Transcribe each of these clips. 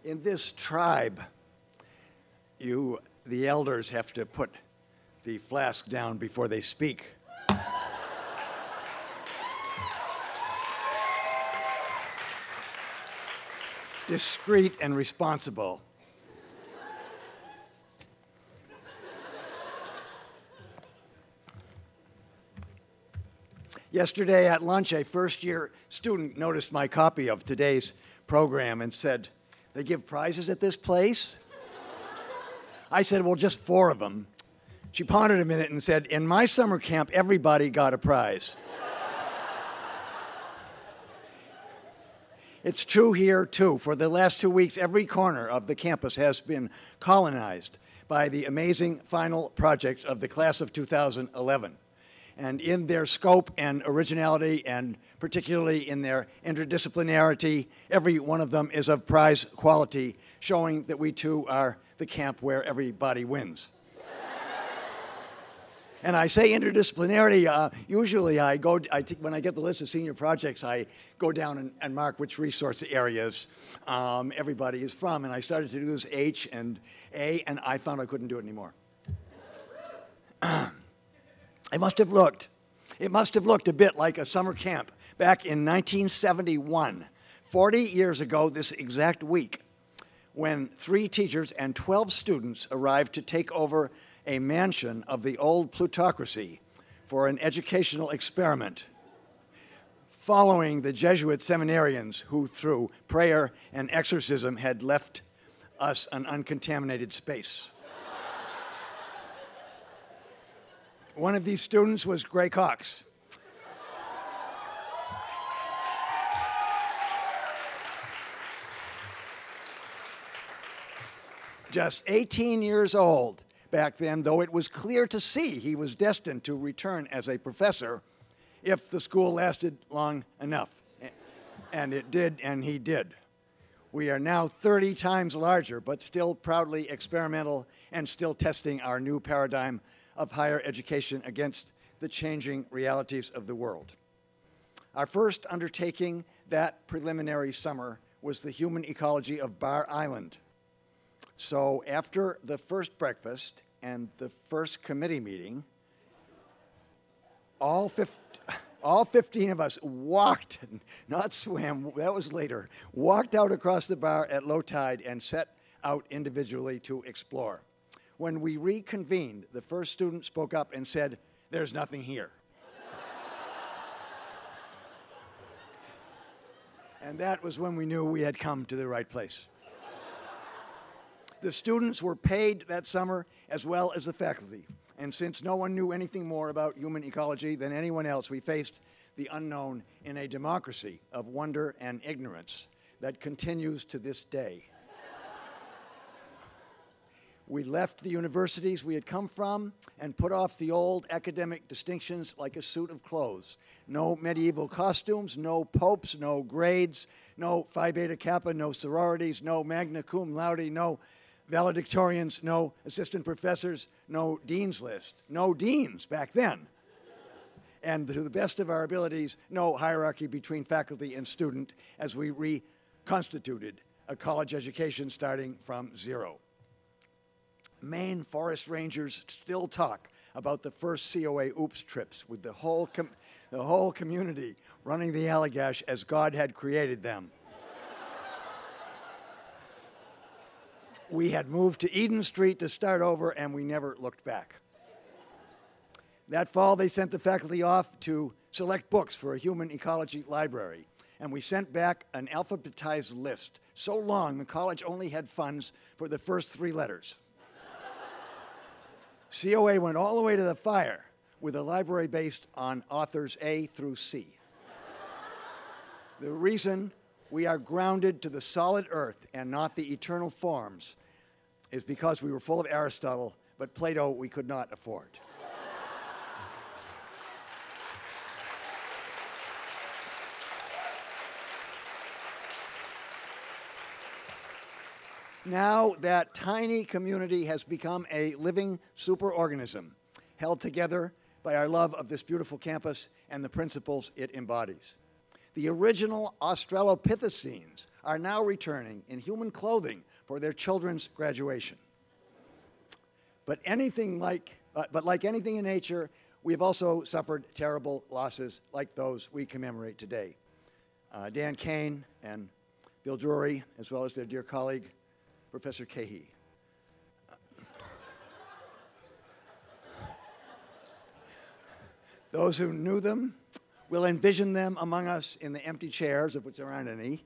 In this tribe, the elders, have to put the flask down before they speak. Discreet and responsible. Yesterday at lunch, a first-year student noticed my copy of today's program and said, "They give prizes at this place?" I said, "Well, just 4 of them." She pondered a minute and said, "In my summer camp, everybody got a prize." It's true here, too. For the last 2 weeks, every corner of the campus has been colonized by the amazing final projects of the class of 2011. And in their scope and originality, and particularly in their interdisciplinarity, every one of them is of prize quality, showing that we, too, are the camp where everybody wins. And I say interdisciplinarity, usually when I get the list of senior projects, I go down and mark which resource areas everybody is from. And I started to do this H and A, and I found I couldn't do it anymore. It must have looked a bit like a summer camp back in 1971, 40 years ago this exact week, when 3 teachers and 12 students arrived to take over a mansion of the old plutocracy for an educational experiment, following the Jesuit seminarians who, through prayer and exorcism, had left us an uncontaminated space. One of these students was Gray Cox. Just 18 years old back then, though it was clear to see he was destined to return as a professor if the school lasted long enough. And it did, and he did. We are now 30 times larger, but still proudly experimental and still testing our new paradigm of higher education against the changing realities of the world. Our first undertaking that preliminary summer was the human ecology of Bar Island. So after the first breakfast and the first committee meeting, all 15 of us walked, not swam, that was later, walked out across the bar at low tide and set out individually to explore. When we reconvened, the first student spoke up and said, "There's nothing here." And that was when we knew we had come to the right place. The students were paid that summer as well as the faculty. And since no one knew anything more about human ecology than anyone else, we faced the unknown in a democracy of wonder and ignorance that continues to this day. We left the universities we had come from and put off the old academic distinctions like a suit of clothes. No medieval costumes, no popes, no grades, no Phi Beta Kappa, no sororities, no magna cum laude, no valedictorians, no assistant professors, no dean's list, no deans back then. And to the best of our abilities, no hierarchy between faculty and student as we reconstituted a college education starting from zero. Maine forest rangers still talk about the first COA oops trips with the whole community running the Allagash as God had created them. We had moved to Eden Street to start over, and we never looked back. That fall, they sent the faculty off to select books for a human ecology library, and we sent back an alphabetized list so long the college only had funds for the first 3 letters. COA went all the way to the fire with a library based on authors A through C. The reason we are grounded to the solid earth and not the eternal forms is because we were full of Aristotle, but Plato we could not afford. Now that tiny community has become a living superorganism, held together by our love of this beautiful campus and the principles it embodies. The original Australopithecines are now returning in human clothing for their children's graduation. But like anything in nature, we have also suffered terrible losses like those we commemorate today. Dan Kane and Bill Drury, as well as their dear colleague, Professor Cahey. Those who knew them will envision them among us in the empty chairs, if there aren't any,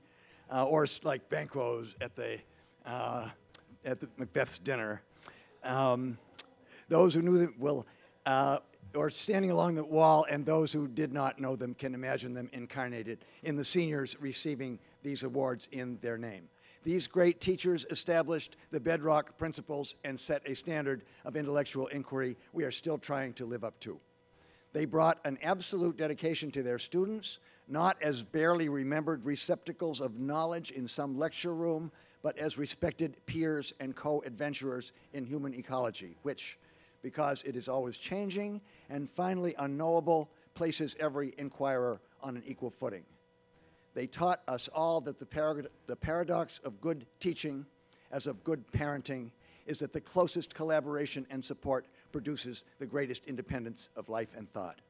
or like Banquos at the Macbeth's dinner. Those who knew them will, or standing along the wall, and those who did not know them can imagine them incarnated in the seniors receiving these awards in their name. These great teachers established the bedrock principles and set a standard of intellectual inquiry we are still trying to live up to. They brought an absolute dedication to their students, not as barely remembered receptacles of knowledge in some lecture room, but as respected peers and co-adventurers in human ecology, which, because it is always changing and finally unknowable, places every inquirer on an equal footing. They taught us all that the paradox of good teaching, as of good parenting, is that the closest collaboration and support produces the greatest independence of life and thought.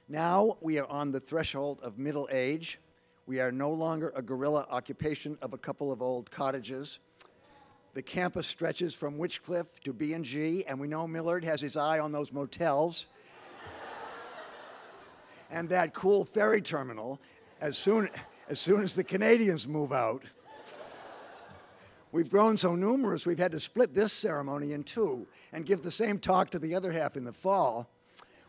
Now we are on the threshold of middle age. We are no longer a guerrilla occupation of a couple of old cottages. The campus stretches from Witchcliff to B&G, and we know Millard has his eye on those motels and that cool ferry terminal as soon as the Canadians move out. We've grown so numerous, we've had to split this ceremony in two and give the same talk to the other half in the fall.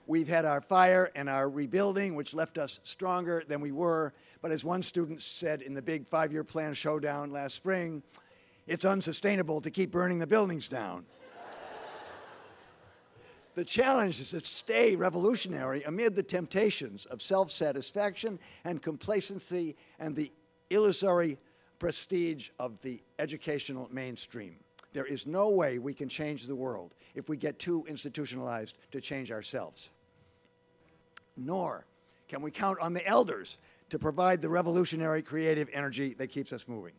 We've had our fire and our rebuilding, which left us stronger than we were. But as one student said in the big 5-year plan showdown last spring, it's unsustainable to keep burning the buildings down. The challenge is to stay revolutionary amid the temptations of self-satisfaction and complacency and the illusory prestige of the educational mainstream. There is no way we can change the world if we get too institutionalized to change ourselves. Nor can we count on the elders to provide the revolutionary creative energy that keeps us moving.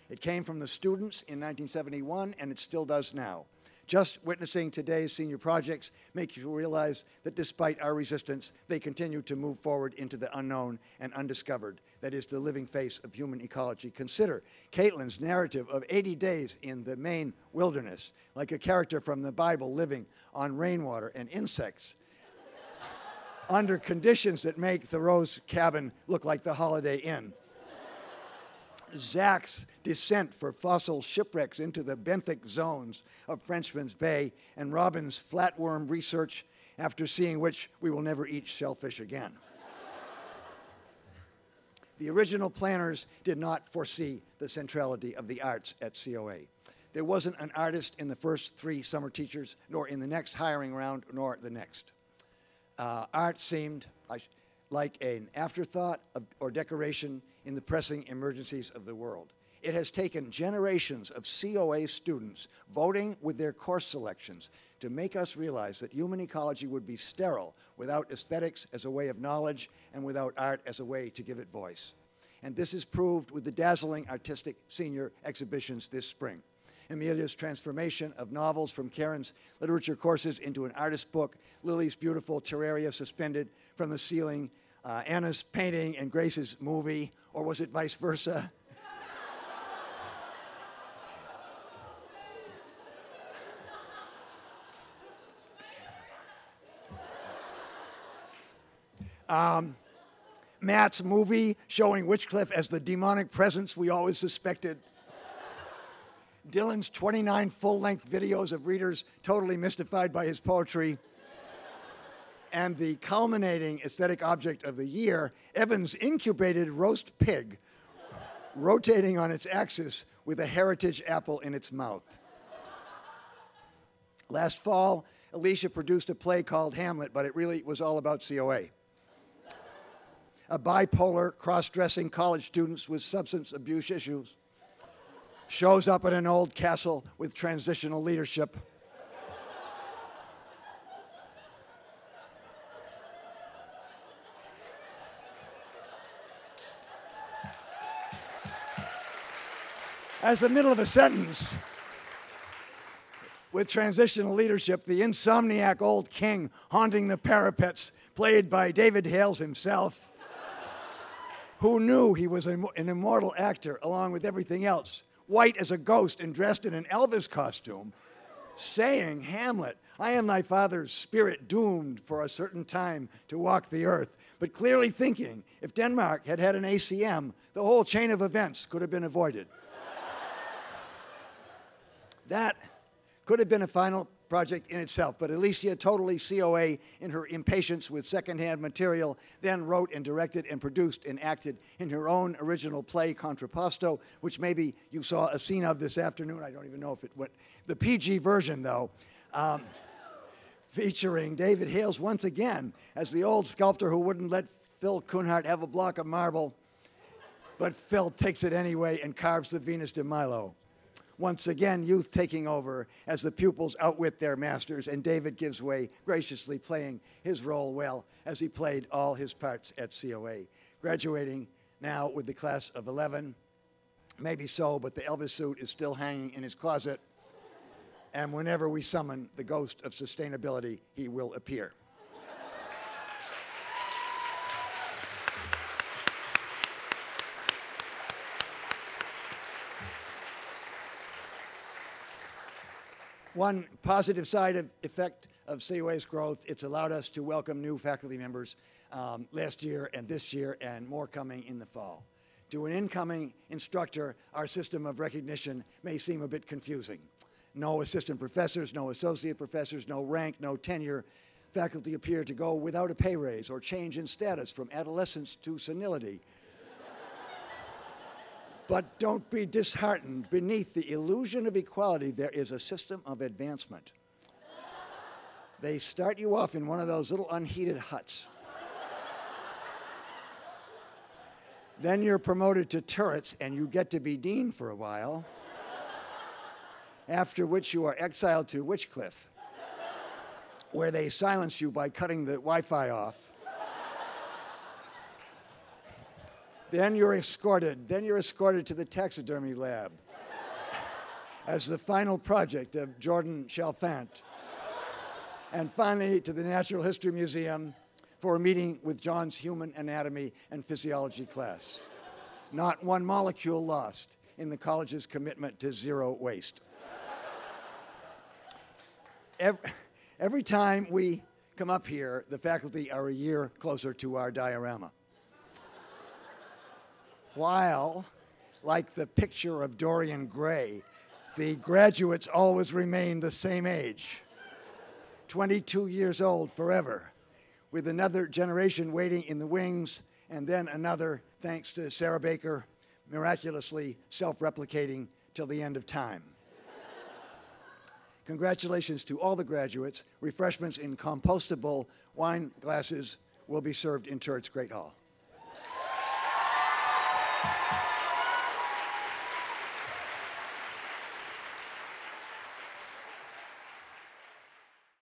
It came from the students in 1971, and it still does now. Just witnessing today's senior projects makes you realize that despite our resistance, they continue to move forward into the unknown and undiscovered. That is the living face of human ecology. Consider Caitlin's narrative of 80 days in the Maine wilderness, like a character from the Bible living on rainwater and insects under conditions that make Thoreau's cabin look like the Holiday Inn. Zach's descent for fossil shipwrecks into the benthic zones of Frenchman's Bay, and Robin's flatworm research, after seeing which we will never eat shellfish again. The original planners did not foresee the centrality of the arts at COA. There wasn't an artist in the first 3 summer teachers, nor in the next hiring round, nor the next. Art seemed like an afterthought or decoration in the pressing emergencies of the world. It has taken generations of COA students voting with their course selections to make us realize that human ecology would be sterile without aesthetics as a way of knowledge and without art as a way to give it voice. And this is proved with the dazzling artistic senior exhibitions this spring. Amelia's transformation of novels from Karen's literature courses into an artist book, Lily's beautiful terraria suspended from the ceiling, Anna's painting and Grace's movie, or was it vice versa? Matt's movie showing Witchcliff as the demonic presence we always suspected. Dylan's 29 full-length videos of readers totally mystified by his poetry. And the culminating aesthetic object of the year, Evan's incubated roast pig, rotating on its axis with a heritage apple in its mouth. Last fall, Alicia produced a play called Hamlet, but it really was all about COA. A bipolar, cross-dressing college student with substance abuse issues shows up at an old castle with transitional leadership. as the middle of a sentence. With transitional leadership, the insomniac old king haunting the parapets, played by David Hales himself, who knew he was an immortal actor along with everything else, white as a ghost and dressed in an Elvis costume, saying, Hamlet, I am thy father's spirit doomed for a certain time to walk the earth, but clearly thinking if Denmark had had an ACM, the whole chain of events could have been avoided. That could have been a final project in itself, but Alicia, totally COA in her impatience with secondhand material, then wrote and directed and produced and acted in her own original play, Contrapposto, which maybe you saw a scene of this afternoon. I don't even know if it went. The PG version, though, featuring David Hales once again as the old sculptor who wouldn't let Phil Kunhardt have a block of marble, but Phil takes it anyway and carves the Venus de Milo. Once again, youth taking over as the pupils outwit their masters, and David gives way, graciously playing his role well as he played all his parts at COA. Graduating now with the class of 11, maybe so, but the Elvis suit is still hanging in his closet, and whenever we summon the ghost of sustainability, he will appear. One positive effect of COA's growth, it's allowed us to welcome new faculty members last year and this year, and more coming in the fall. To an incoming instructor, our system of recognition may seem a bit confusing. No assistant professors, no associate professors, no rank, no tenure. Faculty appear to go without a pay raise or change in status from adolescence to senility. But don't be disheartened. Beneath the illusion of equality, there is a system of advancement. They start you off in one of those little unheated huts. Then you're promoted to turrets, and you get to be dean for a while, after which you are exiled to Witchcliff, where they silence you by cutting the Wi-Fi off. Then you're escorted to the taxidermy lab as the final project of Jordan Chalfant. And finally to the Natural History Museum for a meeting with John's human anatomy and physiology class. Not one molecule lost in the college's commitment to zero waste. Every time we come up here, the faculty are a year closer to our diorama. While, like the picture of Dorian Gray, the graduates always remain the same age, 22 years old forever, with another generation waiting in the wings, and then another, thanks to Sarah Baker, miraculously self-replicating till the end of time. Congratulations to all the graduates. Refreshments in compostable wine glasses will be served in Turret's Great Hall.